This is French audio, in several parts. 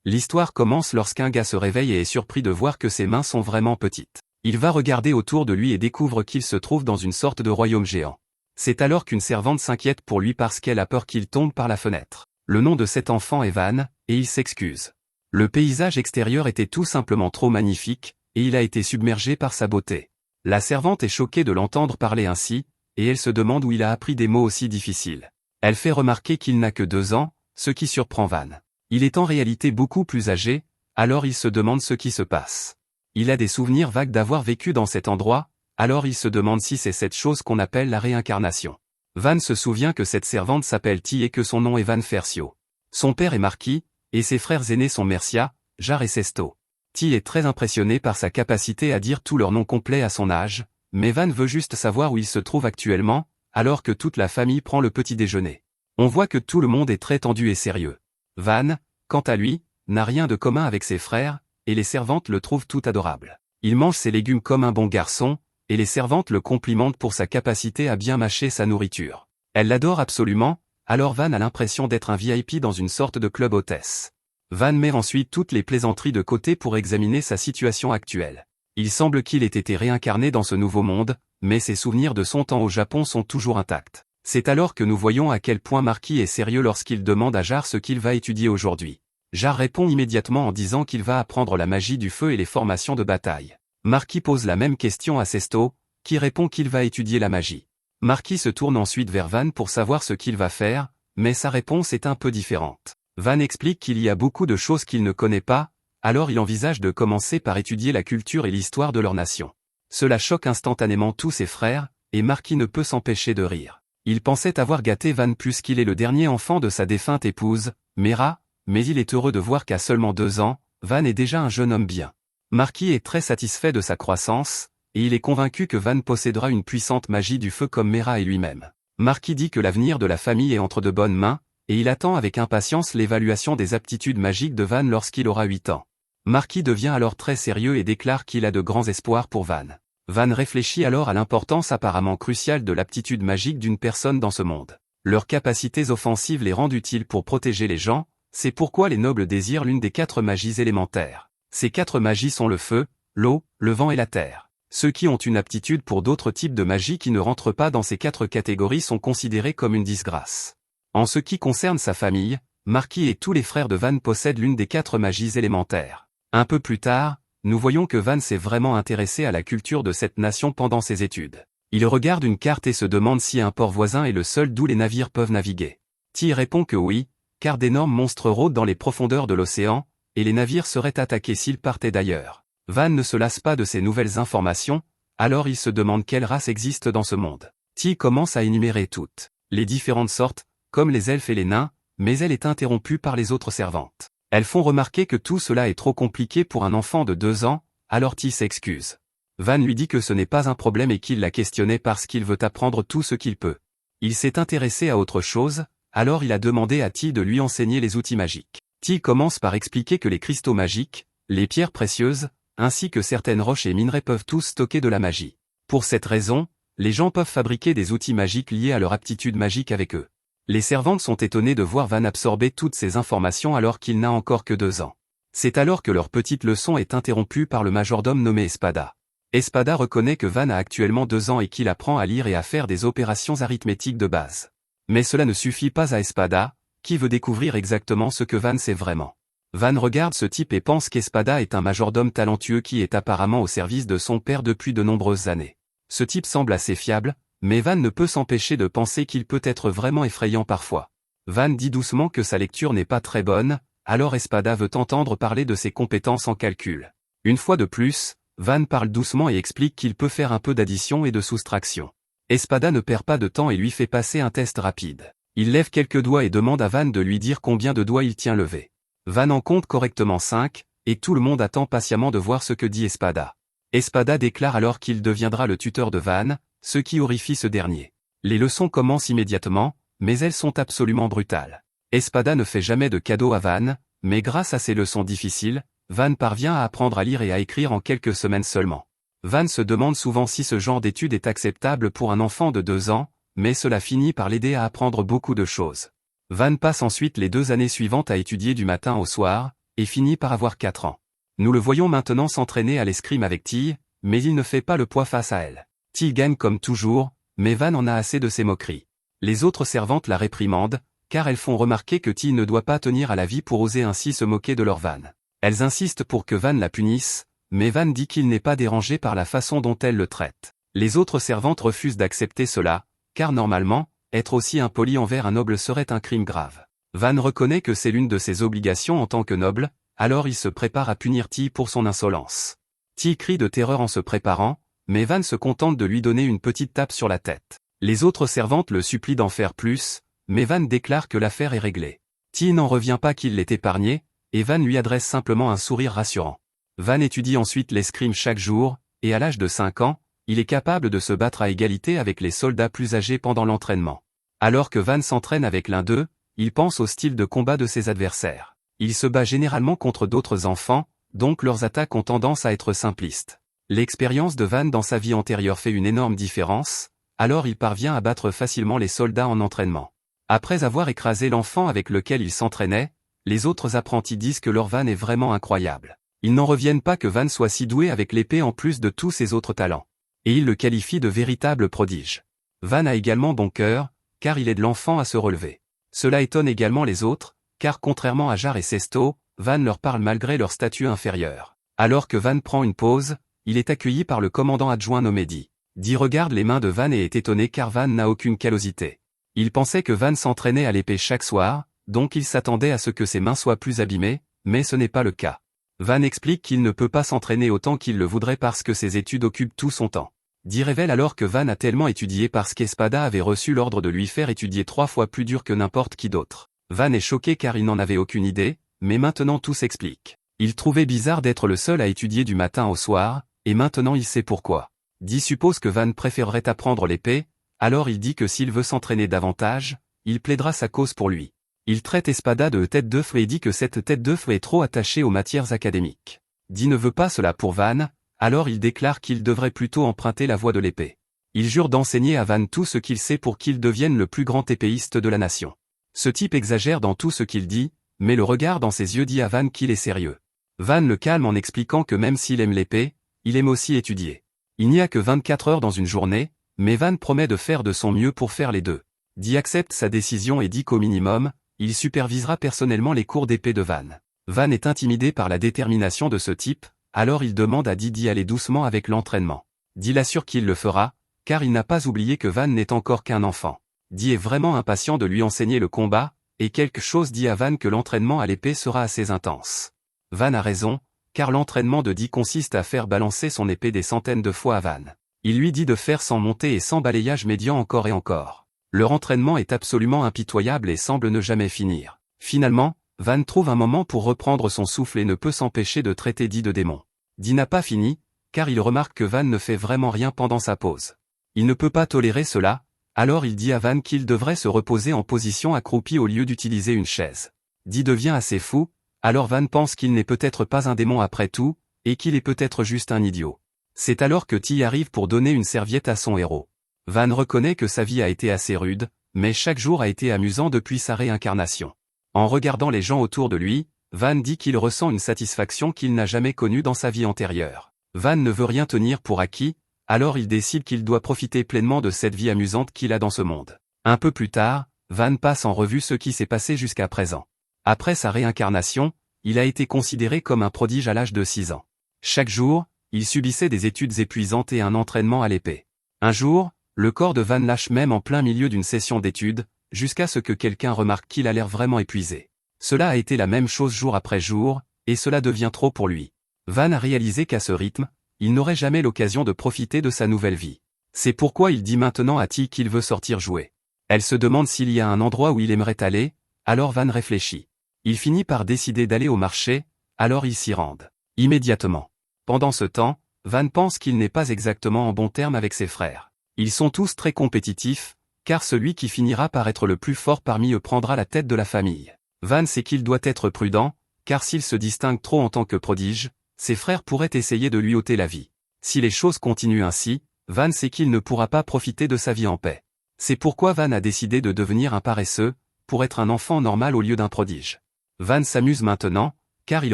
L'histoire commence lorsqu'un gars se réveille et est surpris de voir que ses mains sont vraiment petites. Il va regarder autour de lui et découvre qu'il se trouve dans une sorte de royaume géant. C'est alors qu'une servante s'inquiète pour lui parce qu'elle a peur qu'il tombe par la fenêtre. Le nom de cet enfant est Van, et il s'excuse. Le paysage extérieur était tout simplement trop magnifique, et il a été submergé par sa beauté. La servante est choquée de l'entendre parler ainsi, et elle se demande où il a appris des mots aussi difficiles. Elle fait remarquer qu'il n'a que 2 ans, ce qui surprend Van. Il est en réalité beaucoup plus âgé, alors il se demande ce qui se passe. Il a des souvenirs vagues d'avoir vécu dans cet endroit, alors il se demande si c'est cette chose qu'on appelle la réincarnation. Van se souvient que cette servante s'appelle Ti et que son nom est Van Fersio. Son père est Marquis, et ses frères aînés sont Mercia, Jar et Sesto. Ti est très impressionné par sa capacité à dire tout leur nom complet à son âge, mais Van veut juste savoir où il se trouve actuellement, alors que toute la famille prend le petit déjeuner. On voit que tout le monde est très tendu et sérieux. Van, quant à lui, n'a rien de commun avec ses frères, et les servantes le trouvent tout adorable. Il mange ses légumes comme un bon garçon, et les servantes le complimentent pour sa capacité à bien mâcher sa nourriture. Elles l'adorent absolument, alors Van a l'impression d'être un VIP dans une sorte de club hôtesse. Van met ensuite toutes les plaisanteries de côté pour examiner sa situation actuelle. Il semble qu'il ait été réincarné dans ce nouveau monde, mais ses souvenirs de son temps au Japon sont toujours intacts. C'est alors que nous voyons à quel point Marquis est sérieux lorsqu'il demande à Jar ce qu'il va étudier aujourd'hui. Jar répond immédiatement en disant qu'il va apprendre la magie du feu et les formations de bataille. Marquis pose la même question à Sesto, qui répond qu'il va étudier la magie. Marquis se tourne ensuite vers Van pour savoir ce qu'il va faire, mais sa réponse est un peu différente. Van explique qu'il y a beaucoup de choses qu'il ne connaît pas, alors il envisage de commencer par étudier la culture et l'histoire de leur nation. Cela choque instantanément tous ses frères, et Marquis ne peut s'empêcher de rire. Il pensait avoir gâté Van plus qu'il est le dernier enfant de sa défunte épouse, Mera, mais il est heureux de voir qu'à seulement 2 ans, Van est déjà un jeune homme bien. Marquis est très satisfait de sa croissance, et il est convaincu que Van possédera une puissante magie du feu comme Mera et lui-même. Marquis dit que l'avenir de la famille est entre de bonnes mains, et il attend avec impatience l'évaluation des aptitudes magiques de Van lorsqu'il aura 8 ans. Marquis devient alors très sérieux et déclare qu'il a de grands espoirs pour Van. Van réfléchit alors à l'importance apparemment cruciale de l'aptitude magique d'une personne dans ce monde. Leurs capacités offensives les rendent utiles pour protéger les gens, c'est pourquoi les nobles désirent l'une des 4 magies élémentaires. Ces 4 magies sont le feu, l'eau, le vent et la terre. Ceux qui ont une aptitude pour d'autres types de magie qui ne rentrent pas dans ces 4 catégories sont considérés comme une disgrâce. En ce qui concerne sa famille, Marquis et tous les frères de Van possèdent l'une des 4 magies élémentaires. Un peu plus tard, nous voyons que Van s'est vraiment intéressé à la culture de cette nation pendant ses études. Il regarde une carte et se demande si un port voisin est le seul d'où les navires peuvent naviguer. Ti répond que oui, car d'énormes monstres rôdent dans les profondeurs de l'océan, et les navires seraient attaqués s'ils partaient d'ailleurs. Van ne se lasse pas de ces nouvelles informations, alors il se demande quelle race existe dans ce monde. Ti commence à énumérer toutes les différentes sortes, comme les elfes et les nains, mais elle est interrompue par les autres servantes. Elles font remarquer que tout cela est trop compliqué pour un enfant de 2 ans, alors Ti s'excuse. Van lui dit que ce n'est pas un problème et qu'il l'a questionné parce qu'il veut apprendre tout ce qu'il peut. Il s'est intéressé à autre chose, alors il a demandé à Ti de lui enseigner les outils magiques. Ti commence par expliquer que les cristaux magiques, les pierres précieuses, ainsi que certaines roches et minerais peuvent tous stocker de la magie. Pour cette raison, les gens peuvent fabriquer des outils magiques liés à leur aptitude magique avec eux. Les servantes sont étonnées de voir Van absorber toutes ces informations alors qu'il n'a encore que 2 ans. C'est alors que leur petite leçon est interrompue par le majordome nommé Espada. Espada reconnaît que Van a actuellement 2 ans et qu'il apprend à lire et à faire des opérations arithmétiques de base. Mais cela ne suffit pas à Espada, qui veut découvrir exactement ce que Van sait vraiment. Van regarde ce type et pense qu'Espada est un majordome talentueux qui est apparemment au service de son père depuis de nombreuses années. Ce type semble assez fiable, mais Van ne peut s'empêcher de penser qu'il peut être vraiment effrayant parfois. Van dit doucement que sa lecture n'est pas très bonne, alors Espada veut entendre parler de ses compétences en calcul. Une fois de plus, Van parle doucement et explique qu'il peut faire un peu d'addition et de soustraction. Espada ne perd pas de temps et lui fait passer un test rapide. Il lève quelques doigts et demande à Van de lui dire combien de doigts il tient levés. Van en compte correctement 5, et tout le monde attend patiemment de voir ce que dit Espada. Espada déclare alors qu'il deviendra le tuteur de Van, ce qui horrifie ce dernier. Les leçons commencent immédiatement, mais elles sont absolument brutales. Espada ne fait jamais de cadeaux à Van, mais grâce à ces leçons difficiles, Van parvient à apprendre à lire et à écrire en quelques semaines seulement. Van se demande souvent si ce genre d'études est acceptable pour un enfant de 2 ans, mais cela finit par l'aider à apprendre beaucoup de choses. Van passe ensuite les 2 années suivantes à étudier du matin au soir, et finit par avoir 4 ans. Nous le voyons maintenant s'entraîner à l'escrime avec Ty, mais il ne fait pas le poids face à elle. Ty gagne comme toujours, mais Van en a assez de ses moqueries. Les autres servantes la réprimandent, car elles font remarquer que Ty ne doit pas tenir à la vie pour oser ainsi se moquer de leur Van. Elles insistent pour que Van la punisse, mais Van dit qu'il n'est pas dérangé par la façon dont elle le traite. Les autres servantes refusent d'accepter cela, car normalement, être aussi impoli envers un noble serait un crime grave. Van reconnaît que c'est l'une de ses obligations en tant que noble, alors il se prépare à punir Ty pour son insolence. Ty crie de terreur en se préparant, mais Van se contente de lui donner une petite tape sur la tête. Les autres servantes le supplient d'en faire plus, mais Van déclare que l'affaire est réglée. Ty n'en revient pas qu'il l'ait épargné, et Van lui adresse simplement un sourire rassurant. Van étudie ensuite l'escrime chaque jour, et à l'âge de 5 ans, il est capable de se battre à égalité avec les soldats plus âgés pendant l'entraînement. Alors que Van s'entraîne avec l'un d'eux, il pense au style de combat de ses adversaires. Il se bat généralement contre d'autres enfants, donc leurs attaques ont tendance à être simplistes. L'expérience de Van dans sa vie antérieure fait une énorme différence, alors il parvient à battre facilement les soldats en entraînement. Après avoir écrasé l'enfant avec lequel il s'entraînait, les autres apprentis disent que leur Van est vraiment incroyable. Ils n'en reviennent pas que Van soit si doué avec l'épée en plus de tous ses autres talents. Et ils le qualifient de véritable prodige. Van a également bon cœur, car il aide l'enfant à se relever. Cela étonne également les autres, car contrairement à Jar et Sesto, Van leur parle malgré leur statut inférieur. Alors que Van prend une pause, il est accueilli par le commandant adjoint nommé Dee. Dee regarde les mains de Van et est étonné car Van n'a aucune callosité. Il pensait que Van s'entraînait à l'épée chaque soir, donc il s'attendait à ce que ses mains soient plus abîmées, mais ce n'est pas le cas. Van explique qu'il ne peut pas s'entraîner autant qu'il le voudrait parce que ses études occupent tout son temps. Dee révèle alors que Van a tellement étudié parce qu'Espada avait reçu l'ordre de lui faire étudier 3 fois plus dur que n'importe qui d'autre. Van est choqué car il n'en avait aucune idée, mais maintenant tout s'explique. Il trouvait bizarre d'être le seul à étudier du matin au soir, et maintenant il sait pourquoi. Dee suppose que Van préférerait apprendre l'épée, alors il dit que s'il veut s'entraîner davantage, il plaidera sa cause pour lui. Il traite Espada de tête de feu et dit que cette tête de feu est trop attachée aux matières académiques. Dee ne veut pas cela pour Van, alors il déclare qu'il devrait plutôt emprunter la voie de l'épée. Il jure d'enseigner à Van tout ce qu'il sait pour qu'il devienne le plus grand épéiste de la nation. Ce type exagère dans tout ce qu'il dit, mais le regard dans ses yeux dit à Van qu'il est sérieux. Van le calme en expliquant que même s'il aime l'épée, il aime aussi étudier. Il n'y a que 24 heures dans une journée, mais Van promet de faire de son mieux pour faire les deux. Dee accepte sa décision et dit qu'au minimum, il supervisera personnellement les cours d'épée de Van. Van est intimidé par la détermination de ce type, alors il demande à Dee d'y aller doucement avec l'entraînement. Dee l'assure qu'il le fera, car il n'a pas oublié que Van n'est encore qu'un enfant. Dee est vraiment impatient de lui enseigner le combat, et quelque chose dit à Van que l'entraînement à l'épée sera assez intense. Van a raison, car l'entraînement de Dee consiste à faire balancer son épée des centaines de fois à Van. Il lui dit de faire sans monter et sans balayage médian encore et encore. Leur entraînement est absolument impitoyable et semble ne jamais finir. Finalement, Van trouve un moment pour reprendre son souffle et ne peut s'empêcher de traiter Dee de démon. Dee n'a pas fini, car il remarque que Van ne fait vraiment rien pendant sa pause. Il ne peut pas tolérer cela, alors il dit à Van qu'il devrait se reposer en position accroupie au lieu d'utiliser une chaise. Dee devient assez fou, alors Van pense qu'il n'est peut-être pas un démon après tout, et qu'il est peut-être juste un idiot. C'est alors que Ty arrive pour donner une serviette à son héros. Van reconnaît que sa vie a été assez rude, mais chaque jour a été amusant depuis sa réincarnation. En regardant les gens autour de lui, Van dit qu'il ressent une satisfaction qu'il n'a jamais connue dans sa vie antérieure. Van ne veut rien tenir pour acquis, alors il décide qu'il doit profiter pleinement de cette vie amusante qu'il a dans ce monde. Un peu plus tard, Van passe en revue ce qui s'est passé jusqu'à présent. Après sa réincarnation, il a été considéré comme un prodige à l'âge de 6 ans. Chaque jour, il subissait des études épuisantes et un entraînement à l'épée. Un jour, le corps de Van lâche même en plein milieu d'une session d'études, jusqu'à ce que quelqu'un remarque qu'il a l'air vraiment épuisé. Cela a été la même chose jour après jour, et cela devient trop pour lui. Van a réalisé qu'à ce rythme, il n'aurait jamais l'occasion de profiter de sa nouvelle vie. C'est pourquoi il dit maintenant à Ty qu'il veut sortir jouer. Elle se demande s'il y a un endroit où il aimerait aller, alors Van réfléchit. Il finit par décider d'aller au marché, alors ils s'y rendent. Immédiatement. Pendant ce temps, Van pense qu'il n'est pas exactement en bon terme avec ses frères. Ils sont tous très compétitifs, car celui qui finira par être le plus fort parmi eux prendra la tête de la famille. Van sait qu'il doit être prudent, car s'il se distingue trop en tant que prodige, ses frères pourraient essayer de lui ôter la vie. Si les choses continuent ainsi, Van sait qu'il ne pourra pas profiter de sa vie en paix. C'est pourquoi Van a décidé de devenir un paresseux, pour être un enfant normal au lieu d'un prodige. Van s'amuse maintenant, car il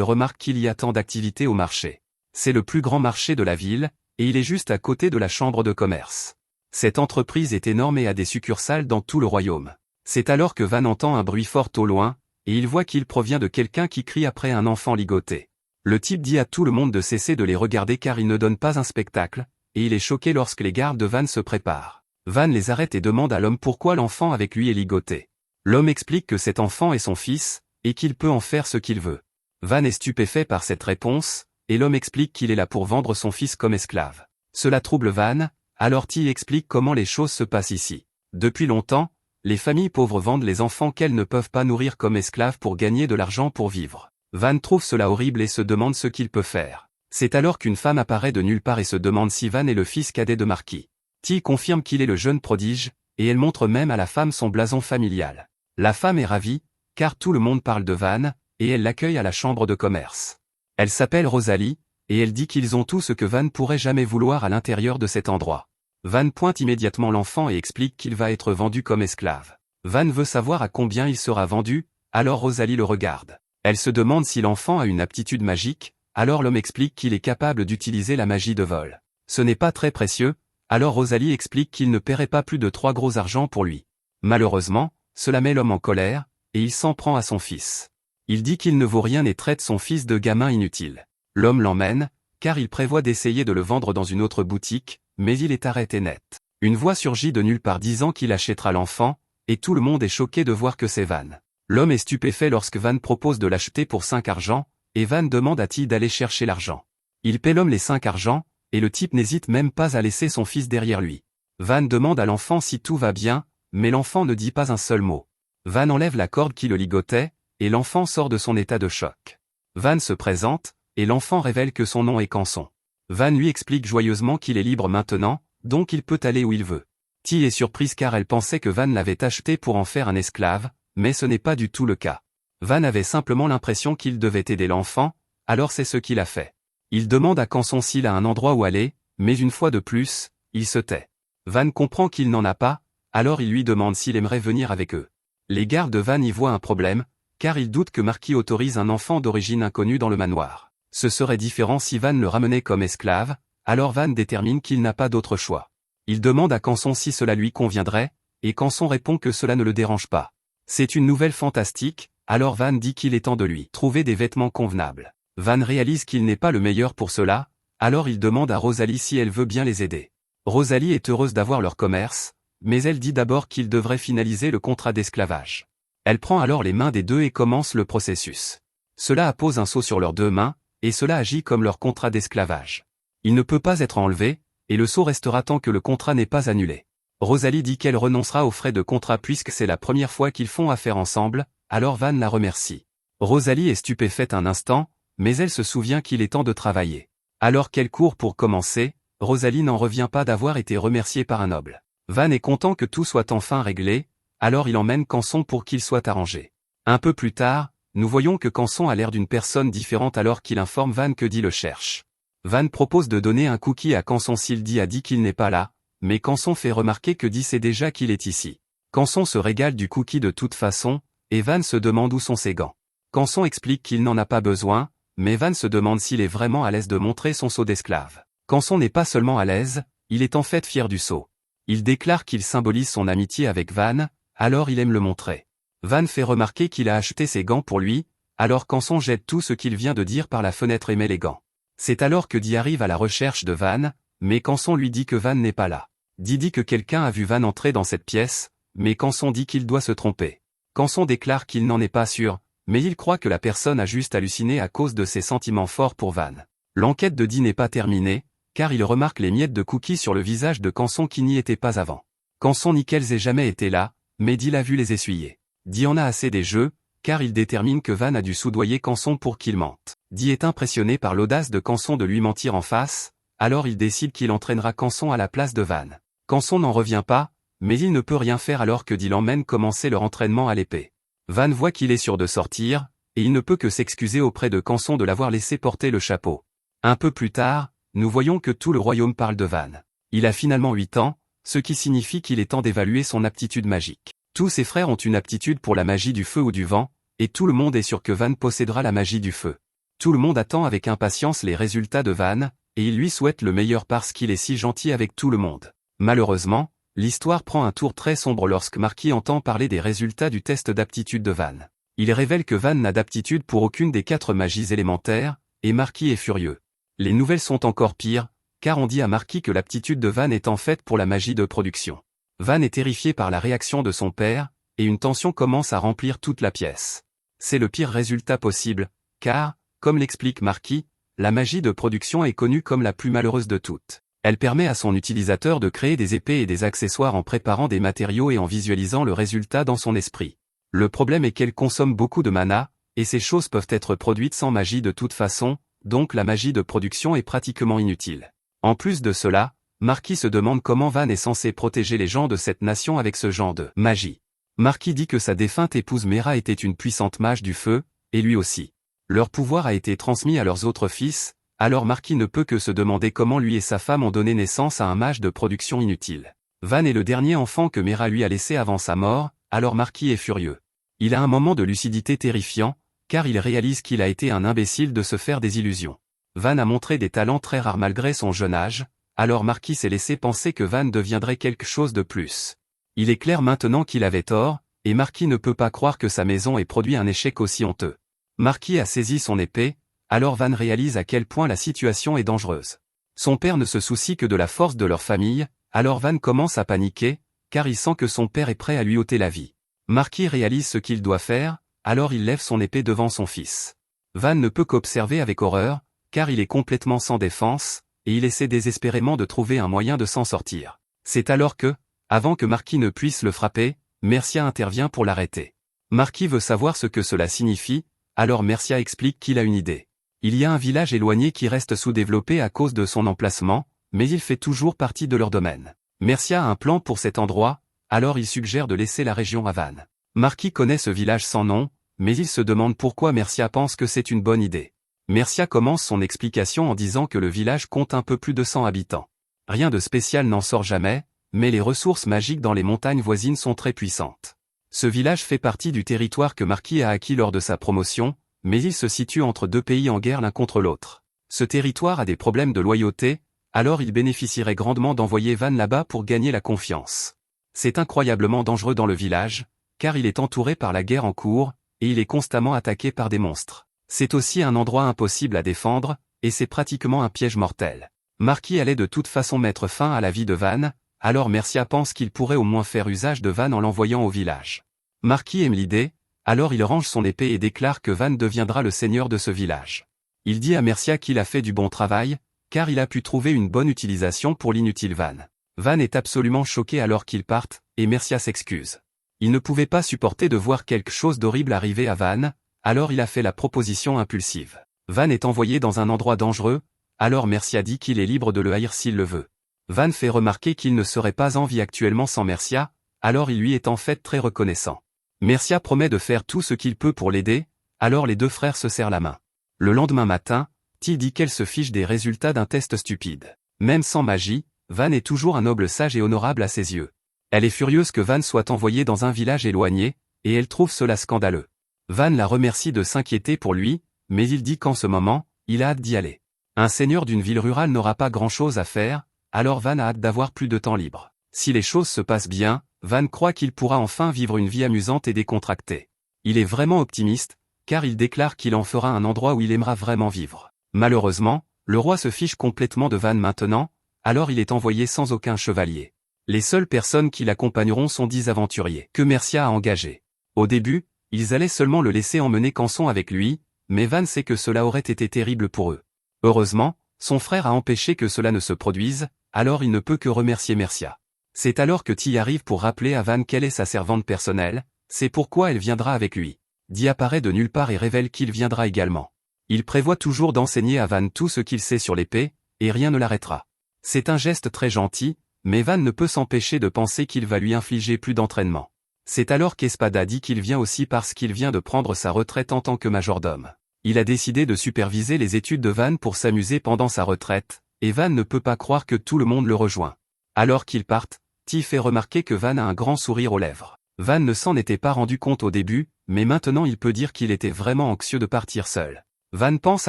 remarque qu'il y a tant d'activités au marché. C'est le plus grand marché de la ville, et il est juste à côté de la chambre de commerce. Cette entreprise est énorme et a des succursales dans tout le royaume. C'est alors que Van entend un bruit fort au loin, et il voit qu'il provient de quelqu'un qui crie après un enfant ligoté. Le type dit à tout le monde de cesser de les regarder car il ne donne pas un spectacle, et il est choqué lorsque les gardes de Van se préparent. Van les arrête et demande à l'homme pourquoi l'enfant avec lui est ligoté. L'homme explique que cet enfant est son fils, et qu'il peut en faire ce qu'il veut. Van est stupéfait par cette réponse, et l'homme explique qu'il est là pour vendre son fils comme esclave. Cela trouble Van, alors T explique comment les choses se passent ici. Depuis longtemps, les familles pauvres vendent les enfants qu'elles ne peuvent pas nourrir comme esclaves pour gagner de l'argent pour vivre. Van trouve cela horrible et se demande ce qu'il peut faire. C'est alors qu'une femme apparaît de nulle part et se demande si Van est le fils cadet de Marquis. T confirme qu'il est le jeune prodige, et elle montre même à la femme son blason familial. La femme est ravie, car tout le monde parle de Van, et elle l'accueille à la chambre de commerce. Elle s'appelle Rosalie, et elle dit qu'ils ont tout ce que Van pourrait jamais vouloir à l'intérieur de cet endroit. Van pointe immédiatement l'enfant et explique qu'il va être vendu comme esclave. Van veut savoir à combien il sera vendu, alors Rosalie le regarde. Elle se demande si l'enfant a une aptitude magique, alors l'homme explique qu'il est capable d'utiliser la magie de vol. Ce n'est pas très précieux, alors Rosalie explique qu'il ne paierait pas plus de 3 gros argents pour lui. Malheureusement, cela met l'homme en colère, et il s'en prend à son fils. Il dit qu'il ne vaut rien et traite son fils de gamin inutile. L'homme l'emmène, car il prévoit d'essayer de le vendre dans une autre boutique, mais il est arrêté net. Une voix surgit de nulle part disant qu'il achètera l'enfant, et tout le monde est choqué de voir que c'est Van. L'homme est stupéfait lorsque Van propose de l'acheter pour 5 argents, et Van demande à T d'aller chercher l'argent. Il paie l'homme les 5 argents, et le type n'hésite même pas à laisser son fils derrière lui. Van demande à l'enfant si tout va bien, mais l'enfant ne dit pas un seul mot. Van enlève la corde qui le ligotait, et l'enfant sort de son état de choc. Van se présente, et l'enfant révèle que son nom est Canson. Van lui explique joyeusement qu'il est libre maintenant, donc il peut aller où il veut. T est surprise car elle pensait que Van l'avait acheté pour en faire un esclave, mais ce n'est pas du tout le cas. Van avait simplement l'impression qu'il devait aider l'enfant, alors c'est ce qu'il a fait. Il demande à Canson s'il a un endroit où aller, mais une fois de plus, il se tait. Van comprend qu'il n'en a pas, alors il lui demande s'il aimerait venir avec eux. Les gardes de Van y voient un problème, car ils doutent que Marquis autorise un enfant d'origine inconnue dans le manoir. Ce serait différent si Van le ramenait comme esclave, alors Van détermine qu'il n'a pas d'autre choix. Il demande à Canson si cela lui conviendrait, et Canson répond que cela ne le dérange pas. C'est une nouvelle fantastique, alors Van dit qu'il est temps de lui trouver des vêtements convenables. Van réalise qu'il n'est pas le meilleur pour cela, alors il demande à Rosalie si elle veut bien les aider. Rosalie est heureuse d'avoir leur commerce, mais elle dit d'abord qu'ils devraient finaliser le contrat d'esclavage. Elle prend alors les mains des deux et commence le processus. Cela appose un sceau sur leurs 2 mains, et cela agit comme leur contrat d'esclavage. Il ne peut pas être enlevé, et le sceau restera tant que le contrat n'est pas annulé. Rosalie dit qu'elle renoncera aux frais de contrat puisque c'est la première fois qu'ils font affaire ensemble, alors Van la remercie. Rosalie est stupéfaite un instant, mais elle se souvient qu'il est temps de travailler. Alors qu'elle court pour commencer, Rosalie n'en revient pas d'avoir été remerciée par un noble. Van est content que tout soit enfin réglé, alors il emmène Canson pour qu'il soit arrangé. Un peu plus tard, nous voyons que Canson a l'air d'une personne différente alors qu'il informe Van que Dee le cherche. Van propose de donner un cookie à Canson s'il dit à Dee qu'il n'est pas là, mais Canson fait remarquer que Dee sait déjà qu'il est ici. Canson se régale du cookie de toute façon, et Van se demande où sont ses gants. Canson explique qu'il n'en a pas besoin, mais Van se demande s'il est vraiment à l'aise de montrer son sceau d'esclave. Canson n'est pas seulement à l'aise, il est en fait fier du sceau. Il déclare qu'il symbolise son amitié avec Van, alors il aime le montrer. Van fait remarquer qu'il a acheté ses gants pour lui, alors Canson jette tout ce qu'il vient de dire par la fenêtre et met les gants. C'est alors que Dee arrive à la recherche de Van, mais Canson lui dit que Van n'est pas là. Dee dit que quelqu'un a vu Van entrer dans cette pièce, mais Canson dit qu'il doit se tromper. Canson déclare qu'il n'en est pas sûr, mais il croit que la personne a juste halluciné à cause de ses sentiments forts pour Van. L'enquête de Dee n'est pas terminée, car il remarque les miettes de cookies sur le visage de Canson qui n'y étaient pas avant. Canson nie qu'elles aient jamais été là, mais Dee l'a vu les essuyer. Dee en a assez des jeux, car il détermine que Van a dû soudoyer Canson pour qu'il mente. Dee est impressionné par l'audace de Canson de lui mentir en face, alors il décide qu'il entraînera Canson à la place de Van. Canson n'en revient pas, mais il ne peut rien faire alors que Dee l'emmène commencer leur entraînement à l'épée. Van voit qu'il est sûr de sortir, et il ne peut que s'excuser auprès de Canson de l'avoir laissé porter le chapeau. Un peu plus tard, nous voyons que tout le royaume parle de Van. Il a finalement 8 ans, ce qui signifie qu'il est temps d'évaluer son aptitude magique. Tous ses frères ont une aptitude pour la magie du feu ou du vent, et tout le monde est sûr que Van possédera la magie du feu. Tout le monde attend avec impatience les résultats de Van, et il lui souhaite le meilleur parce qu'il est si gentil avec tout le monde. Malheureusement, l'histoire prend un tour très sombre lorsque Marky entend parler des résultats du test d'aptitude de Van. Il révèle que Van n'a d'aptitude pour aucune des 4 magies élémentaires, et Marky est furieux. Les nouvelles sont encore pires, car on dit à Marky que l'aptitude de Van est en fait pour la magie de production. Van est terrifié par la réaction de son père, et une tension commence à remplir toute la pièce. C'est le pire résultat possible, car, comme l'explique Marky, la magie de production est connue comme la plus malheureuse de toutes. Elle permet à son utilisateur de créer des épées et des accessoires en préparant des matériaux et en visualisant le résultat dans son esprit. Le problème est qu'elle consomme beaucoup de mana, et ces choses peuvent être produites sans magie de toute façon, donc la magie de production est pratiquement inutile. En plus de cela, Marky se demande comment Van est censé protéger les gens de cette nation avec ce genre de magie. Marky dit que sa défunte épouse Mera était une puissante mage du feu, et lui aussi. Leur pouvoir a été transmis à leurs autres fils, alors Marky ne peut que se demander comment lui et sa femme ont donné naissance à un mage de production inutile. Van est le dernier enfant que Mera lui a laissé avant sa mort, alors Marky est furieux. Il a un moment de lucidité terrifiant, car il réalise qu'il a été un imbécile de se faire des illusions. Van a montré des talents très rares malgré son jeune âge, alors Marky s'est laissé penser que Van deviendrait quelque chose de plus. Il est clair maintenant qu'il avait tort, et Marky ne peut pas croire que sa maison ait produit un échec aussi honteux. Marky a saisi son épée, alors Van réalise à quel point la situation est dangereuse. Son père ne se soucie que de la force de leur famille, alors Van commence à paniquer, car il sent que son père est prêt à lui ôter la vie. Marky réalise ce qu'il doit faire, alors il lève son épée devant son fils. Van ne peut qu'observer avec horreur, car il est complètement sans défense, et il essaie désespérément de trouver un moyen de s'en sortir. C'est alors que, avant que Marky ne puisse le frapper, Mercia intervient pour l'arrêter. Marky veut savoir ce que cela signifie, alors Mercia explique qu'il a une idée. Il y a un village éloigné qui reste sous-développé à cause de son emplacement, mais il fait toujours partie de leur domaine. Mercia a un plan pour cet endroit, alors il suggère de laisser la région à Van. Marky connaît ce village sans nom, mais il se demande pourquoi Mercia pense que c'est une bonne idée. Mercia commence son explication en disant que le village compte un peu plus de 100 habitants. Rien de spécial n'en sort jamais, mais les ressources magiques dans les montagnes voisines sont très puissantes. Ce village fait partie du territoire que Marky a acquis lors de sa promotion, mais il se situe entre 2 pays en guerre l'un contre l'autre. Ce territoire a des problèmes de loyauté, alors il bénéficierait grandement d'envoyer Van là-bas pour gagner la confiance. C'est incroyablement dangereux dans le village, car il est entouré par la guerre en cours, et il est constamment attaqué par des monstres. C'est aussi un endroit impossible à défendre, et c'est pratiquement un piège mortel. Marky allait de toute façon mettre fin à la vie de Van, alors Mercia pense qu'il pourrait au moins faire usage de Van en l'envoyant au village. Marky aime l'idée, alors il range son épée et déclare que Van deviendra le seigneur de ce village. Il dit à Mercia qu'il a fait du bon travail, car il a pu trouver une bonne utilisation pour l'inutile Van. Van est absolument choqué alors qu'ils partent, et Mercia s'excuse. Il ne pouvait pas supporter de voir quelque chose d'horrible arriver à Van, alors il a fait la proposition impulsive. Van est envoyé dans un endroit dangereux, alors Mercia dit qu'il est libre de le haïr s'il le veut. Van fait remarquer qu'il ne serait pas en vie actuellement sans Mercia, alors il lui est en fait très reconnaissant. Mercia promet de faire tout ce qu'il peut pour l'aider, alors les 2 frères se serrent la main. Le lendemain matin, Ty dit qu'elle se fiche des résultats d'un test stupide. Même sans magie, Van est toujours un noble sage et honorable à ses yeux. Elle est furieuse que Van soit envoyé dans un village éloigné, et elle trouve cela scandaleux. Van la remercie de s'inquiéter pour lui, mais il dit qu'en ce moment, il a hâte d'y aller. Un seigneur d'une ville rurale n'aura pas grand-chose à faire, alors Van a hâte d'avoir plus de temps libre. Si les choses se passent bien, Van croit qu'il pourra enfin vivre une vie amusante et décontractée. Il est vraiment optimiste, car il déclare qu'il en fera un endroit où il aimera vraiment vivre. Malheureusement, le roi se fiche complètement de Van maintenant, alors il est envoyé sans aucun chevalier. Les seules personnes qui l'accompagneront sont 10 aventuriers que Mercia a engagés. Au début, ils allaient seulement le laisser emmener Canson avec lui, mais Van sait que cela aurait été terrible pour eux. Heureusement, son frère a empêché que cela ne se produise, alors il ne peut que remercier Mercia. C'est alors que Ty arrive pour rappeler à Van quelle est sa servante personnelle, c'est pourquoi elle viendra avec lui. Ty apparaît de nulle part et révèle qu'il viendra également. Il prévoit toujours d'enseigner à Van tout ce qu'il sait sur l'épée, et rien ne l'arrêtera. C'est un geste très gentil, mais Van ne peut s'empêcher de penser qu'il va lui infliger plus d'entraînement. C'est alors qu'Espada dit qu'il vient aussi parce qu'il vient de prendre sa retraite en tant que majordome. Il a décidé de superviser les études de Van pour s'amuser pendant sa retraite, et Van ne peut pas croire que tout le monde le rejoint. Alors qu'ils partent, Ty fait remarquer que Van a un grand sourire aux lèvres. Van ne s'en était pas rendu compte au début, mais maintenant il peut dire qu'il était vraiment anxieux de partir seul. Van pense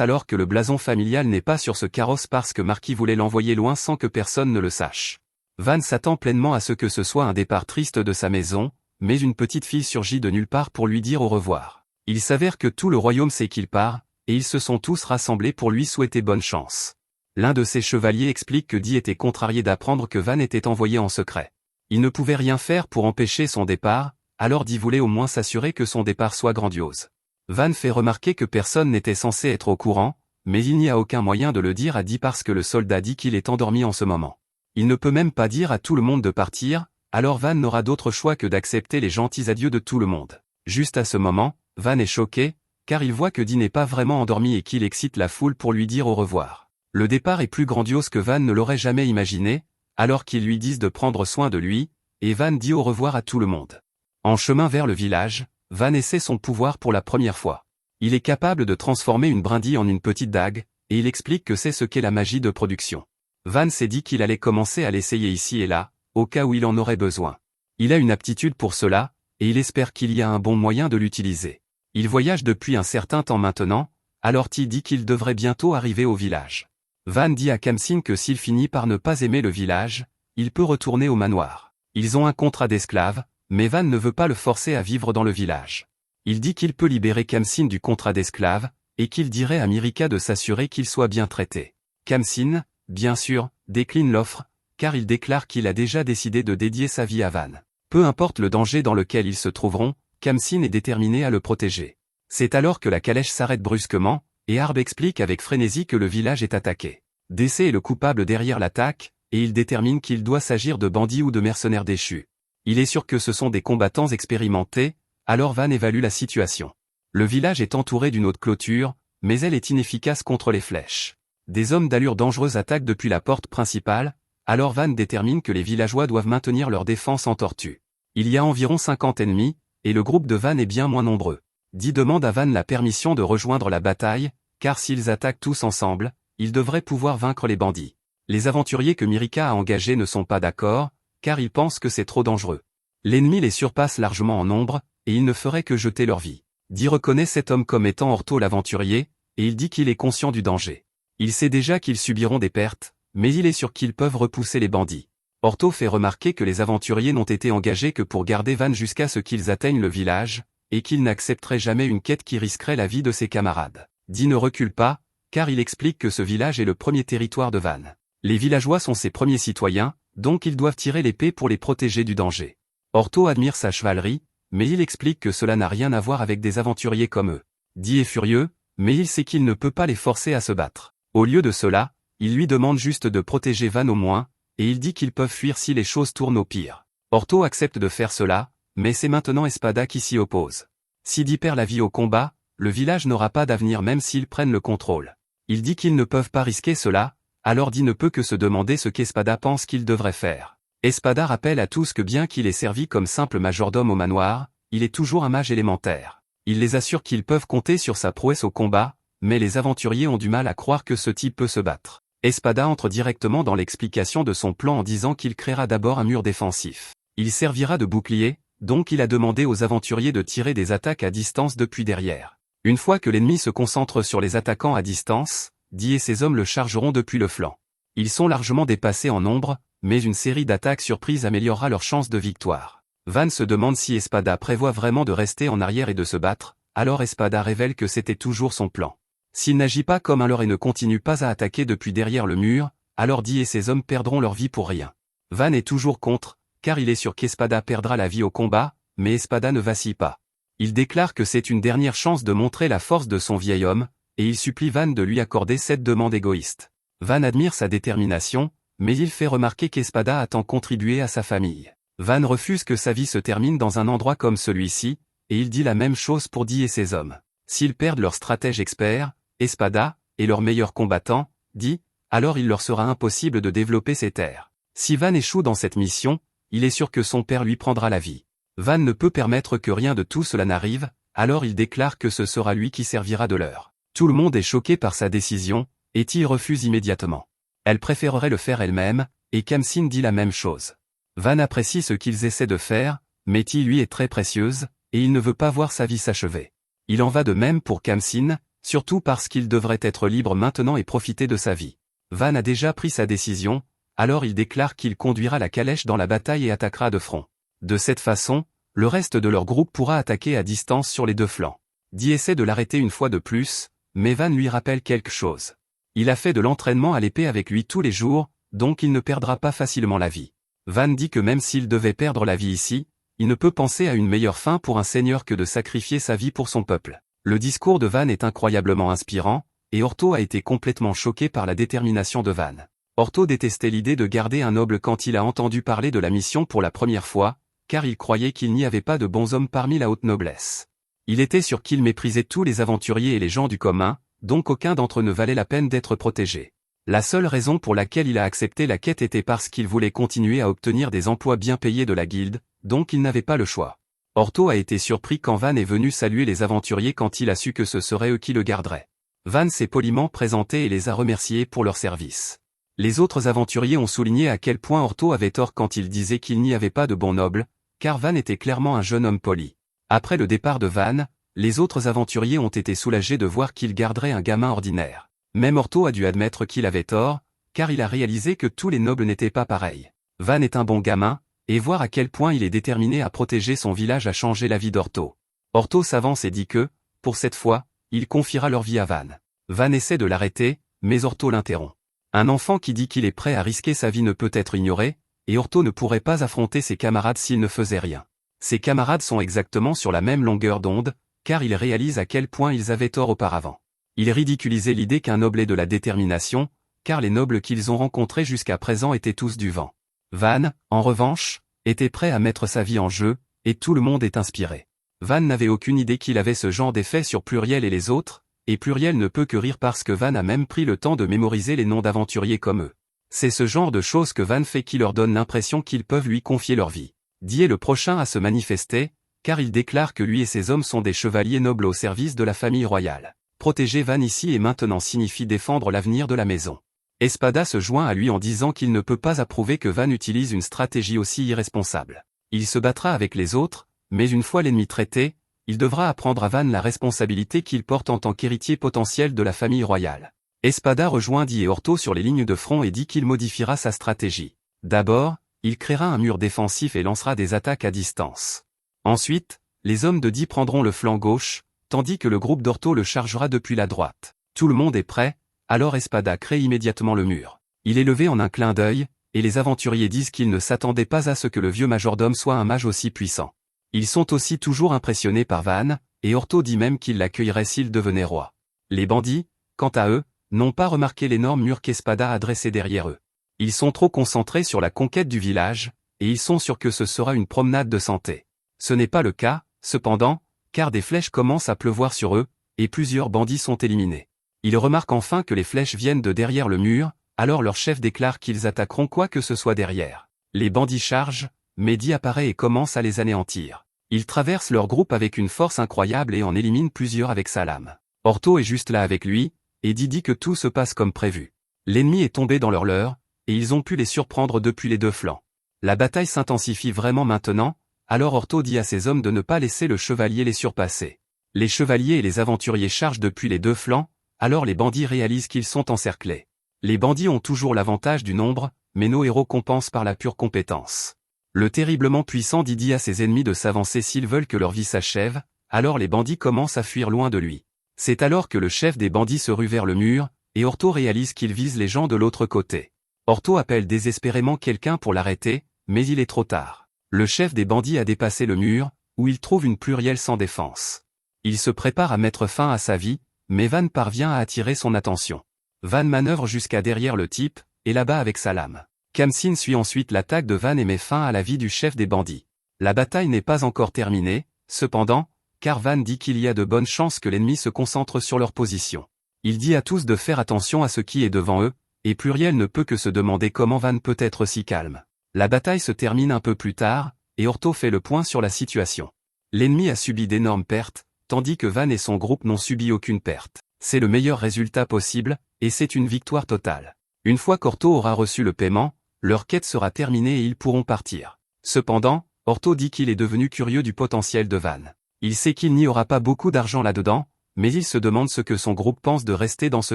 alors que le blason familial n'est pas sur ce carrosse parce que Marquis voulait l'envoyer loin sans que personne ne le sache. Van s'attend pleinement à ce que ce soit un départ triste de sa maison, mais une petite fille surgit de nulle part pour lui dire au revoir. Il s'avère que tout le royaume sait qu'il part, et ils se sont tous rassemblés pour lui souhaiter bonne chance. L'un de ses chevaliers explique que Dee était contrarié d'apprendre que Van était envoyé en secret. Il ne pouvait rien faire pour empêcher son départ, alors Dee voulait au moins s'assurer que son départ soit grandiose. Van fait remarquer que personne n'était censé être au courant, mais il n'y a aucun moyen de le dire à Dee parce que le soldat dit qu'il est endormi en ce moment. Il ne peut même pas dire à tout le monde de partir, alors Van n'aura d'autre choix que d'accepter les gentils adieux de tout le monde. Juste à ce moment, Van est choqué, car il voit que Dee n'est pas vraiment endormi et qu'il excite la foule pour lui dire au revoir. Le départ est plus grandiose que Van ne l'aurait jamais imaginé, alors qu'ils lui disent de prendre soin de lui, et Van dit au revoir à tout le monde. En chemin vers le village, Van essaie son pouvoir pour la première fois. Il est capable de transformer une brindille en une petite dague, et il explique que c'est ce qu'est la magie de production. Van s'est dit qu'il allait commencer à l'essayer ici et là, au cas où il en aurait besoin. Il a une aptitude pour cela, et il espère qu'il y a un bon moyen de l'utiliser. Il voyage depuis un certain temps maintenant, alors T dit qu'il devrait bientôt arriver au village. Van dit à Khamsin que s'il finit par ne pas aimer le village, il peut retourner au manoir. Ils ont un contrat d'esclave, mais Van ne veut pas le forcer à vivre dans le village. Il dit qu'il peut libérer Khamsin du contrat d'esclave, et qu'il dirait à Myrrika de s'assurer qu'il soit bien traité. Khamsin, bien sûr, décline l'offre, car il déclare qu'il a déjà décidé de dédier sa vie à Van. Peu importe le danger dans lequel ils se trouveront, Khamsin est déterminé à le protéger. C'est alors que la calèche s'arrête brusquement, et Harb explique avec frénésie que le village est attaqué. DC est le coupable derrière l'attaque, et il détermine qu'il doit s'agir de bandits ou de mercenaires déchus. Il est sûr que ce sont des combattants expérimentés, alors Van évalue la situation. Le village est entouré d'une haute clôture, mais elle est inefficace contre les flèches. Des hommes d'allure dangereuse attaquent depuis la porte principale, alors Van détermine que les villageois doivent maintenir leur défense en tortue. Il y a environ 50 ennemis, et le groupe de Van est bien moins nombreux. Dee demande à Van la permission de rejoindre la bataille, car s'ils attaquent tous ensemble, ils devraient pouvoir vaincre les bandits. Les aventuriers que Myrrika a engagés ne sont pas d'accord, car ils pensent que c'est trop dangereux. L'ennemi les surpasse largement en nombre, et ils ne feraient que jeter leur vie. Dee reconnaît cet homme comme étant Orto l'aventurier, et il dit qu'il est conscient du danger. Il sait déjà qu'ils subiront des pertes, mais il est sûr qu'ils peuvent repousser les bandits. Orto fait remarquer que les aventuriers n'ont été engagés que pour garder Van jusqu'à ce qu'ils atteignent le village, et qu'ils n'accepteraient jamais une quête qui risquerait la vie de ses camarades. Dee ne recule pas, car il explique que ce village est le premier territoire de Van. Les villageois sont ses premiers citoyens, donc ils doivent tirer l'épée pour les protéger du danger. Orto admire sa chevalerie, mais il explique que cela n'a rien à voir avec des aventuriers comme eux. Dee est furieux, mais il sait qu'il ne peut pas les forcer à se battre. Au lieu de cela, il lui demande juste de protéger Van au moins, et il dit qu'ils peuvent fuir si les choses tournent au pire. Orto accepte de faire cela, mais c'est maintenant Espada qui s'y oppose. Si Dee perd la vie au combat, le village n'aura pas d'avenir même s'ils prennent le contrôle. Il dit qu'ils ne peuvent pas risquer cela, alors Dee ne peut que se demander ce qu'Espada pense qu'il devrait faire. Espada rappelle à tous que bien qu'il ait servi comme simple majordome au manoir, il est toujours un mage élémentaire. Il les assure qu'ils peuvent compter sur sa prouesse au combat, mais les aventuriers ont du mal à croire que ce type peut se battre. Espada entre directement dans l'explication de son plan en disant qu'il créera d'abord un mur défensif. Il servira de bouclier, donc il a demandé aux aventuriers de tirer des attaques à distance depuis derrière. Une fois que l'ennemi se concentre sur les attaquants à distance, Dee et ses hommes le chargeront depuis le flanc. Ils sont largement dépassés en nombre, mais une série d'attaques surprises améliorera leurs chances de victoire. Van se demande si Espada prévoit vraiment de rester en arrière et de se battre, alors Espada révèle que c'était toujours son plan. S'il n'agit pas comme un leurre et ne continue pas à attaquer depuis derrière le mur, alors Dee et ses hommes perdront leur vie pour rien. Van est toujours contre, car il est sûr qu'Espada perdra la vie au combat, mais Espada ne vacille pas. Il déclare que c'est une dernière chance de montrer la force de son vieil homme, et il supplie Van de lui accorder cette demande égoïste. Van admire sa détermination, mais il fait remarquer qu'Espada a tant contribué à sa famille. Van refuse que sa vie se termine dans un endroit comme celui-ci, et il dit la même chose pour Dee et ses hommes. S'ils perdent leur stratège expert, Espada, et leur meilleur combattant, Dee, alors il leur sera impossible de développer ces terres. Si Van échoue dans cette mission, il est sûr que son père lui prendra la vie. Van ne peut permettre que rien de tout cela n'arrive, alors il déclare que ce sera lui qui servira de leurre. Tout le monde est choqué par sa décision, et T refuse immédiatement. Elle préférerait le faire elle-même, et Khamsin dit la même chose. Van apprécie ce qu'ils essaient de faire, mais T lui est très précieuse, et il ne veut pas voir sa vie s'achever. Il en va de même pour Khamsin, Surtout parce qu'il devrait être libre maintenant et profiter de sa vie. Van a déjà pris sa décision, alors il déclare qu'il conduira la calèche dans la bataille et attaquera de front. De cette façon, le reste de leur groupe pourra attaquer à distance sur les deux flancs. Dee essaie de l'arrêter une fois de plus, mais Van lui rappelle quelque chose. Il a fait de l'entraînement à l'épée avec lui tous les jours, donc il ne perdra pas facilement la vie. Van dit que même s'il devait perdre la vie ici, il ne peut penser à une meilleure fin pour un seigneur que de sacrifier sa vie pour son peuple. Le discours de Van est incroyablement inspirant, et Ortho a été complètement choqué par la détermination de Van. Ortho détestait l'idée de garder un noble quand il a entendu parler de la mission pour la première fois, car il croyait qu'il n'y avait pas de bons hommes parmi la haute noblesse. Il était sûr qu'il méprisait tous les aventuriers et les gens du commun, donc aucun d'entre eux ne valait la peine d'être protégé. La seule raison pour laquelle il a accepté la quête était parce qu'il voulait continuer à obtenir des emplois bien payés de la guilde, donc il n'avait pas le choix. Ortho a été surpris quand Van est venu saluer les aventuriers quand il a su que ce seraient eux qui le garderaient. Van s'est poliment présenté et les a remerciés pour leur service. Les autres aventuriers ont souligné à quel point Ortho avait tort quand il disait qu'il n'y avait pas de bons nobles, car Van était clairement un jeune homme poli. Après le départ de Van, les autres aventuriers ont été soulagés de voir qu'il garderait un gamin ordinaire. Même Ortho a dû admettre qu'il avait tort, car il a réalisé que tous les nobles n'étaient pas pareils. Van est un bon gamin, et voir à quel point il est déterminé à protéger son village a changé la vie d'Ortho. Ortho s'avance et dit que, pour cette fois, il confiera leur vie à Van. Van essaie de l'arrêter, mais Ortho l'interrompt. Un enfant qui dit qu'il est prêt à risquer sa vie ne peut être ignoré, et Ortho ne pourrait pas affronter ses camarades s'il ne faisait rien. Ses camarades sont exactement sur la même longueur d'onde, car ils réalisent à quel point ils avaient tort auparavant. Il ridiculisait l'idée qu'un noble ait de la détermination, car les nobles qu'ils ont rencontrés jusqu'à présent étaient tous du vent. Van, en revanche, était prêt à mettre sa vie en jeu, et tout le monde est inspiré. Van n'avait aucune idée qu'il avait ce genre d'effet sur Pluriel et les autres, et Pluriel ne peut que rire parce que Van a même pris le temps de mémoriser les noms d'aventuriers comme eux. C'est ce genre de choses que Van fait qui leur donne l'impression qu'ils peuvent lui confier leur vie. Dee est le prochain à se manifester, car il déclare que lui et ses hommes sont des chevaliers nobles au service de la famille royale. Protéger Van ici et maintenant signifie défendre l'avenir de la maison. Espada se joint à lui en disant qu'il ne peut pas approuver que Van utilise une stratégie aussi irresponsable. Il se battra avec les autres, mais une fois l'ennemi traité, il devra apprendre à Van la responsabilité qu'il porte en tant qu'héritier potentiel de la famille royale. Espada rejoint Dee et Ortho sur les lignes de front et dit qu'il modifiera sa stratégie. D'abord, il créera un mur défensif et lancera des attaques à distance. Ensuite, les hommes de Dee prendront le flanc gauche, tandis que le groupe d'Ortho le chargera depuis la droite. Tout le monde est prêt, alors Espada crée immédiatement le mur. Il est levé en un clin d'œil, et les aventuriers disent qu'ils ne s'attendaient pas à ce que le vieux majordome soit un mage aussi puissant. Ils sont aussi toujours impressionnés par Van, et Ortho dit même qu'il l'accueillerait s'il devenait roi. Les bandits, quant à eux, n'ont pas remarqué l'énorme mur qu'Espada a dressé derrière eux. Ils sont trop concentrés sur la conquête du village, et ils sont sûrs que ce sera une promenade de santé. Ce n'est pas le cas, cependant, car des flèches commencent à pleuvoir sur eux, et plusieurs bandits sont éliminés. Ils remarquent enfin que les flèches viennent de derrière le mur, alors leur chef déclare qu'ils attaqueront quoi que ce soit derrière. Les bandits chargent, mais Dee apparaît et commence à les anéantir. Ils traversent leur groupe avec une force incroyable et en éliminent plusieurs avec sa lame. Ortho est juste là avec lui, et Dee dit que tout se passe comme prévu. L'ennemi est tombé dans leur leurre, et ils ont pu les surprendre depuis les deux flancs. La bataille s'intensifie vraiment maintenant, alors Ortho dit à ses hommes de ne pas laisser le chevalier les surpasser. Les chevaliers et les aventuriers chargent depuis les deux flancs, alors les bandits réalisent qu'ils sont encerclés. Les bandits ont toujours l'avantage du nombre, mais nos héros compensent par la pure compétence. Le terriblement puissant dit à ses ennemis de s'avancer s'ils veulent que leur vie s'achève, alors les bandits commencent à fuir loin de lui. C'est alors que le chef des bandits se rue vers le mur, et Ortho réalise qu'il vise les gens de l'autre côté. Ortho appelle désespérément quelqu'un pour l'arrêter, mais il est trop tard. Le chef des bandits a dépassé le mur, où il trouve une Pluriel sans défense. Il se prépare à mettre fin à sa vie, mais Van parvient à attirer son attention. Van manœuvre jusqu'à derrière le type, et l'abat avec sa lame. Khamsin suit ensuite l'attaque de Van et met fin à la vie du chef des bandits. La bataille n'est pas encore terminée, cependant, car Van dit qu'il y a de bonnes chances que l'ennemi se concentre sur leur position. Il dit à tous de faire attention à ce qui est devant eux, et Pluriel ne peut que se demander comment Van peut être si calme. La bataille se termine un peu plus tard, et Ortho fait le point sur la situation. L'ennemi a subi d'énormes pertes, tandis que Van et son groupe n'ont subi aucune perte. C'est le meilleur résultat possible, et c'est une victoire totale. Une fois qu'Ortho aura reçu le paiement, leur quête sera terminée et ils pourront partir. Cependant, Ortho dit qu'il est devenu curieux du potentiel de Van. Il sait qu'il n'y aura pas beaucoup d'argent là-dedans, mais il se demande ce que son groupe pense de rester dans ce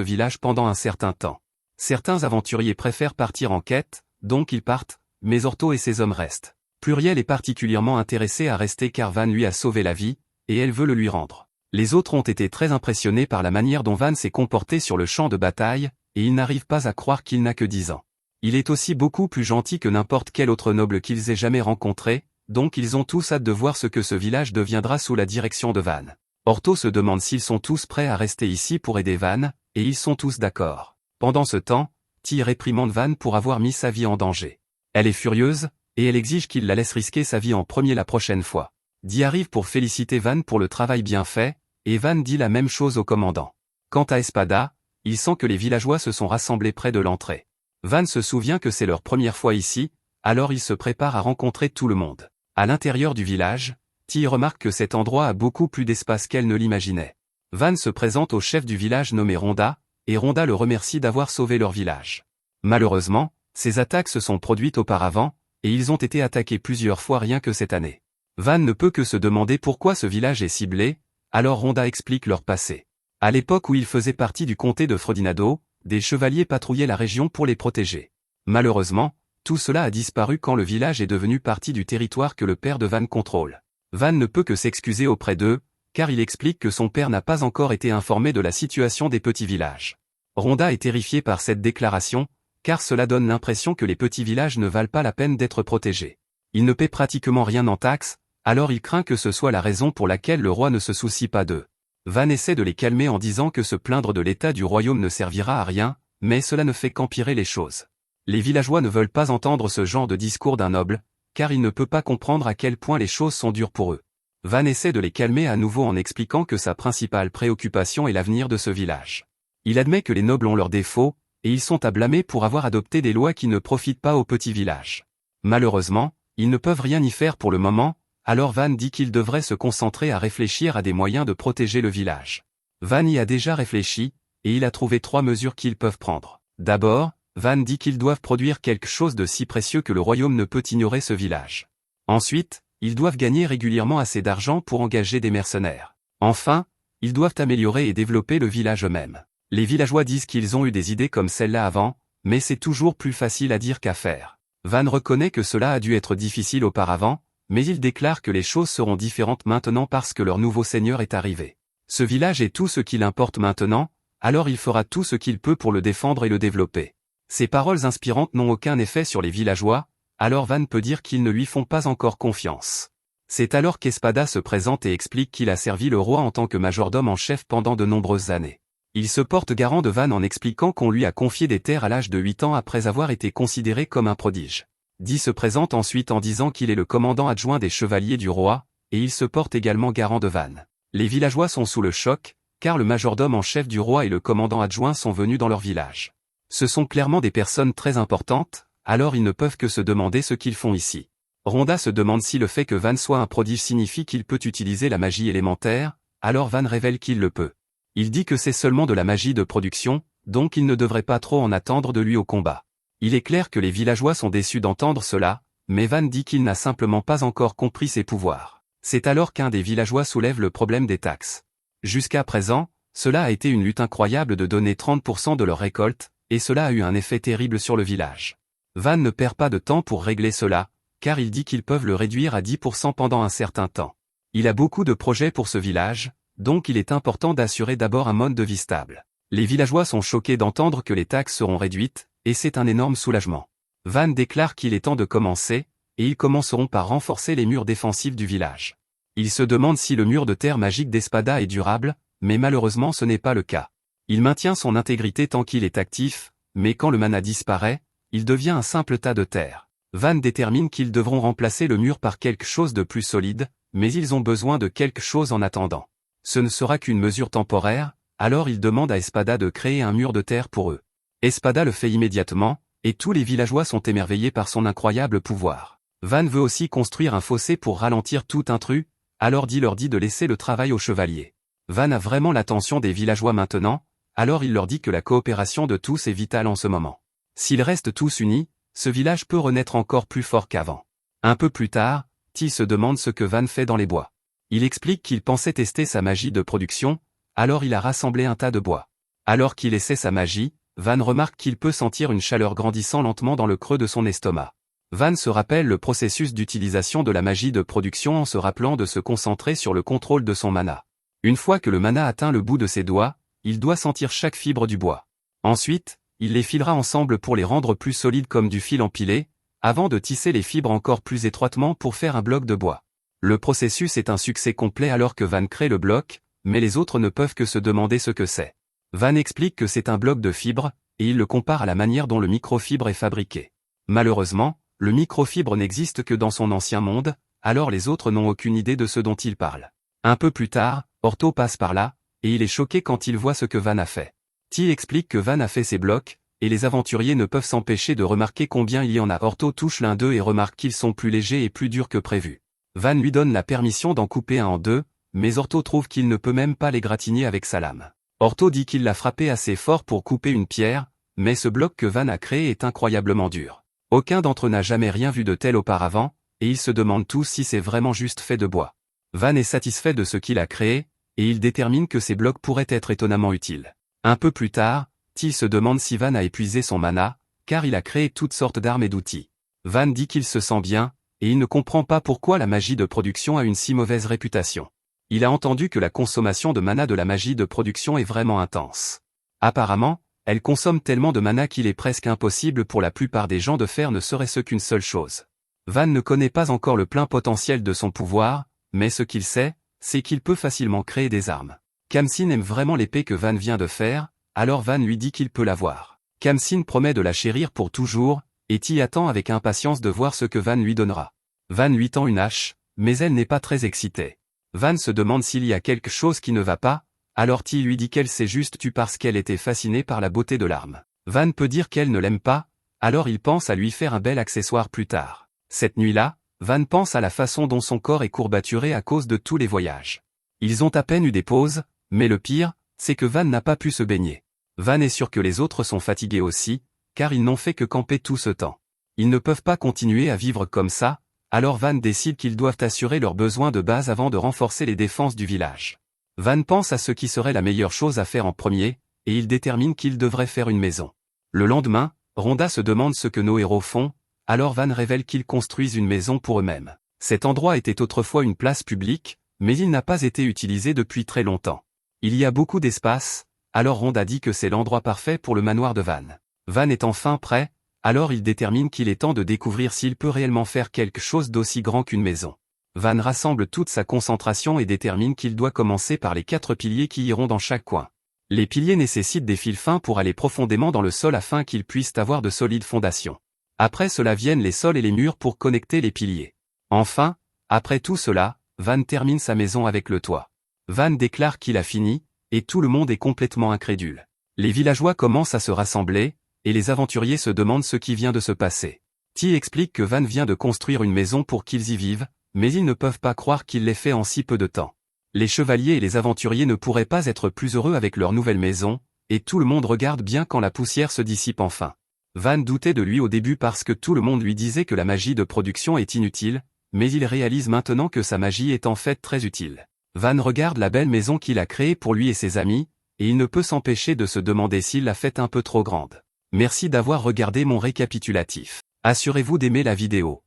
village pendant un certain temps. Certains aventuriers préfèrent partir en quête, donc ils partent, mais Orto et ses hommes restent. Pluriel est particulièrement intéressé à rester car Van lui a sauvé la vie, et elle veut le lui rendre. Les autres ont été très impressionnés par la manière dont Van s'est comporté sur le champ de bataille, et ils n'arrivent pas à croire qu'il n'a que 10 ans. Il est aussi beaucoup plus gentil que n'importe quel autre noble qu'ils aient jamais rencontré, donc ils ont tous hâte de voir ce que ce village deviendra sous la direction de Van. Orto se demande s'ils sont tous prêts à rester ici pour aider Van, et ils sont tous d'accord. Pendant ce temps, Ty réprimande Van pour avoir mis sa vie en danger. Elle est furieuse, et elle exige qu'il la laisse risquer sa vie en premier la prochaine fois. Ty arrive pour féliciter Van pour le travail bien fait, et Van dit la même chose au commandant. Quant à Espada, il sent que les villageois se sont rassemblés près de l'entrée. Van se souvient que c'est leur première fois ici, alors il se prépare à rencontrer tout le monde. À l'intérieur du village, Ty remarque que cet endroit a beaucoup plus d'espace qu'elle ne l'imaginait. Van se présente au chef du village nommé Ronda, et Ronda le remercie d'avoir sauvé leur village. Malheureusement, ces attaques se sont produites auparavant, et ils ont été attaqués plusieurs fois rien que cette année. Van ne peut que se demander pourquoi ce village est ciblé, alors Ronda explique leur passé. À l'époque où ils faisaient partie du comté de Frodinado, des chevaliers patrouillaient la région pour les protéger. Malheureusement, tout cela a disparu quand le village est devenu partie du territoire que le père de Van contrôle. Van ne peut que s'excuser auprès d'eux, car il explique que son père n'a pas encore été informé de la situation des petits villages. Ronda est terrifié par cette déclaration, car cela donne l'impression que les petits villages ne valent pas la peine d'être protégés. Ils ne paient pratiquement rien en taxes, alors il craint que ce soit la raison pour laquelle le roi ne se soucie pas d'eux. Van essaie de les calmer en disant que se plaindre de l'état du royaume ne servira à rien, mais cela ne fait qu'empirer les choses. Les villageois ne veulent pas entendre ce genre de discours d'un noble, car il ne peut pas comprendre à quel point les choses sont dures pour eux. Van essaie de les calmer à nouveau en expliquant que sa principale préoccupation est l'avenir de ce village. Il admet que les nobles ont leurs défauts, et ils sont à blâmer pour avoir adopté des lois qui ne profitent pas aux petits villages. Malheureusement, ils ne peuvent rien y faire pour le moment, alors Van dit qu'il devrait se concentrer à réfléchir à des moyens de protéger le village. Van y a déjà réfléchi, et il a trouvé 3 mesures qu'ils peuvent prendre. D'abord, Van dit qu'ils doivent produire quelque chose de si précieux que le royaume ne peut ignorer ce village. Ensuite, ils doivent gagner régulièrement assez d'argent pour engager des mercenaires. Enfin, ils doivent améliorer et développer le village eux-mêmes. Les villageois disent qu'ils ont eu des idées comme celle-là avant, mais c'est toujours plus facile à dire qu'à faire. Van reconnaît que cela a dû être difficile auparavant, mais il déclare que les choses seront différentes maintenant parce que leur nouveau seigneur est arrivé. Ce village est tout ce qu'il importe maintenant, alors il fera tout ce qu'il peut pour le défendre et le développer. Ces paroles inspirantes n'ont aucun effet sur les villageois, alors Van peut dire qu'ils ne lui font pas encore confiance. C'est alors qu'Espada se présente et explique qu'il a servi le roi en tant que majordome en chef pendant de nombreuses années. Il se porte garant de Van en expliquant qu'on lui a confié des terres à l'âge de 8 ans après avoir été considéré comme un prodige. Ty se présente ensuite en disant qu'il est le commandant adjoint des chevaliers du roi, et il se porte également garant de Van. Les villageois sont sous le choc, car le majordome en chef du roi et le commandant adjoint sont venus dans leur village. Ce sont clairement des personnes très importantes, alors ils ne peuvent que se demander ce qu'ils font ici. Ronda se demande si le fait que Van soit un prodige signifie qu'il peut utiliser la magie élémentaire, alors Van révèle qu'il le peut. Il dit que c'est seulement de la magie de production, donc il ne devrait pas trop en attendre de lui au combat. Il est clair que les villageois sont déçus d'entendre cela, mais Van dit qu'il n'a simplement pas encore compris ses pouvoirs. C'est alors qu'un des villageois soulève le problème des taxes. Jusqu'à présent, cela a été une lutte incroyable de donner 30% de leur récolte, et cela a eu un effet terrible sur le village. Van ne perd pas de temps pour régler cela, car il dit qu'ils peuvent le réduire à 10% pendant un certain temps. Il a beaucoup de projets pour ce village, donc il est important d'assurer d'abord un mode de vie stable. Les villageois sont choqués d'entendre que les taxes seront réduites, et c'est un énorme soulagement. Van déclare qu'il est temps de commencer, et ils commenceront par renforcer les murs défensifs du village. Il se demande si le mur de terre magique d'Espada est durable, mais malheureusement ce n'est pas le cas. Il maintient son intégrité tant qu'il est actif, mais quand le mana disparaît, il devient un simple tas de terre. Van détermine qu'ils devront remplacer le mur par quelque chose de plus solide, mais ils ont besoin de quelque chose en attendant. Ce ne sera qu'une mesure temporaire, alors il demande à Espada de créer un mur de terre pour eux. Espada le fait immédiatement, et tous les villageois sont émerveillés par son incroyable pouvoir. Van veut aussi construire un fossé pour ralentir tout intrus, alors leur dit de laisser le travail aux chevaliers. Van a vraiment l'attention des villageois maintenant, alors il leur dit que la coopération de tous est vitale en ce moment. S'ils restent tous unis, ce village peut renaître encore plus fort qu'avant. Un peu plus tard, Ty se demande ce que Van fait dans les bois. Il explique qu'il pensait tester sa magie de production, Alors il a rassemblé un tas de bois. Alors qu'il essaie sa magie, Van remarque qu'il peut sentir une chaleur grandissant lentement dans le creux de son estomac. Van se rappelle le processus d'utilisation de la magie de production en se rappelant de se concentrer sur le contrôle de son mana. Une fois que le mana atteint le bout de ses doigts, il doit sentir chaque fibre du bois. Ensuite, il les filera ensemble pour les rendre plus solides comme du fil empilé, avant de tisser les fibres encore plus étroitement pour faire un bloc de bois. Le processus est un succès complet alors que Van crée le bloc, mais les autres ne peuvent que se demander ce que c'est. Van explique que c'est un bloc de fibres, et il le compare à la manière dont le microfibre est fabriqué. Malheureusement, le microfibre n'existe que dans son ancien monde, alors les autres n'ont aucune idée de ce dont il parle. Un peu plus tard, Orto passe par là, et il est choqué quand il voit ce que Van a fait. T explique que Van a fait ses blocs, et les aventuriers ne peuvent s'empêcher de remarquer combien il y en a. Orto touche l'un d'eux et remarque qu'ils sont plus légers et plus durs que prévu. Van lui donne la permission d'en couper un en deux, mais Orto trouve qu'il ne peut même pas les gratigner avec sa lame. Orto dit qu'il l'a frappé assez fort pour couper une pierre, mais ce bloc que Van a créé est incroyablement dur. Aucun d'entre eux n'a jamais rien vu de tel auparavant, et ils se demandent tous si c'est vraiment juste fait de bois. Van est satisfait de ce qu'il a créé, et il détermine que ces blocs pourraient être étonnamment utiles. Un peu plus tard, Till se demande si Van a épuisé son mana, car il a créé toutes sortes d'armes et d'outils. Van dit qu'il se sent bien, et il ne comprend pas pourquoi la magie de production a une si mauvaise réputation. Il a entendu que la consommation de mana de la magie de production est vraiment intense. Apparemment, elle consomme tellement de mana qu'il est presque impossible pour la plupart des gens de faire ne serait-ce qu'une seule chose. Van ne connaît pas encore le plein potentiel de son pouvoir, mais ce qu'il sait, c'est qu'il peut facilement créer des armes. Khamsin aime vraiment l'épée que Van vient de faire, alors Van lui dit qu'il peut l'avoir. Khamsin promet de la chérir pour toujours, et T attend avec impatience de voir ce que Van lui donnera. Van lui tend une hache, mais elle n'est pas très excitée. Van se demande s'il y a quelque chose qui ne va pas, alors T lui dit qu'elle s'est juste tue parce qu'elle était fascinée par la beauté de l'arme. Van peut dire qu'elle ne l'aime pas, alors il pense à lui faire un bel accessoire plus tard. Cette nuit-là, Van pense à la façon dont son corps est courbaturé à cause de tous les voyages. Ils ont à peine eu des pauses, mais le pire, c'est que Van n'a pas pu se baigner. Van est sûr que les autres sont fatigués aussi, car ils n'ont fait que camper tout ce temps. Ils ne peuvent pas continuer à vivre comme ça, alors Van décide qu'ils doivent assurer leurs besoins de base avant de renforcer les défenses du village. Van pense à ce qui serait la meilleure chose à faire en premier, et il détermine qu'il devrait faire une maison. Le lendemain, Rhonda se demande ce que nos héros font, alors Van révèle qu'ils construisent une maison pour eux-mêmes. Cet endroit était autrefois une place publique, mais il n'a pas été utilisé depuis très longtemps. Il y a beaucoup d'espace, alors Rhonda dit que c'est l'endroit parfait pour le manoir de Van. Van est enfin prêt, alors il détermine qu'il est temps de découvrir s'il peut réellement faire quelque chose d'aussi grand qu'une maison. Van rassemble toute sa concentration et détermine qu'il doit commencer par les 4 piliers qui iront dans chaque coin. Les piliers nécessitent des fils fins pour aller profondément dans le sol afin qu'ils puissent avoir de solides fondations. Après cela viennent les sols et les murs pour connecter les piliers. Enfin, après tout cela, Van termine sa maison avec le toit. Van déclare qu'il a fini, et tout le monde est complètement incrédule. Les villageois commencent à se rassembler, et les aventuriers se demandent ce qui vient de se passer. T explique que Van vient de construire une maison pour qu'ils y vivent, mais ils ne peuvent pas croire qu'il l'ait fait en si peu de temps. Les chevaliers et les aventuriers ne pourraient pas être plus heureux avec leur nouvelle maison, et tout le monde regarde bien quand la poussière se dissipe enfin. Van doutait de lui au début parce que tout le monde lui disait que la magie de production est inutile, mais il réalise maintenant que sa magie est en fait très utile. Van regarde la belle maison qu'il a créée pour lui et ses amis, et il ne peut s'empêcher de se demander s'il l'a faite un peu trop grande. Merci d'avoir regardé mon récapitulatif. Assurez-vous d'aimer la vidéo.